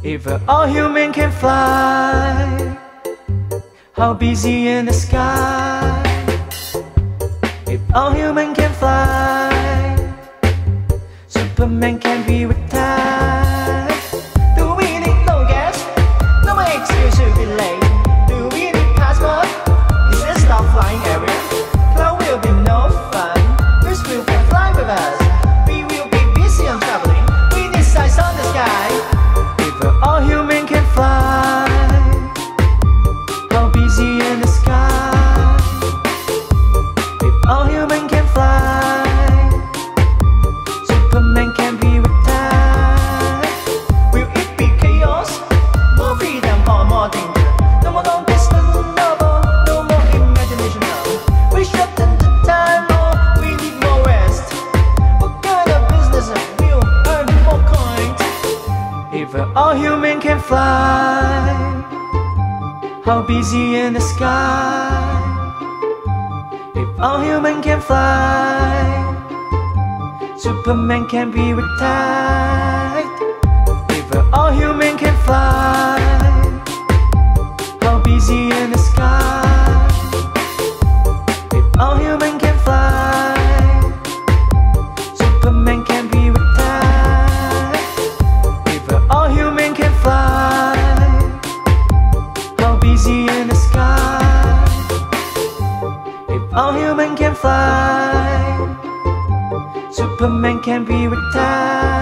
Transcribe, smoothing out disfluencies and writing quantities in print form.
If all human can fly, how busy in the sky? If all human can fly, Superman can be retired. Do we need no gas? No more excuse to be late. Do we need passport? Is it stop flying area? Cloud will be no fun. First will can fly with us. We will be busy on traveling. We need sights on the sky. If all human can fly, how busy in the sky? If all human can fly, Superman can be retired. Will it be chaos? More freedom or more danger? No more long distance, no more imagination now. We shorten the time or we need more rest. What kind of business will earn more coins? If all human can fly, how busy in the sky? If all human can fly, Superman can be retired. If all human can fly, how busy in the sky? If all human can fly, Superman can be retired. If all human can fly, how busy in the sky? If all human can fly, Superman can be retired.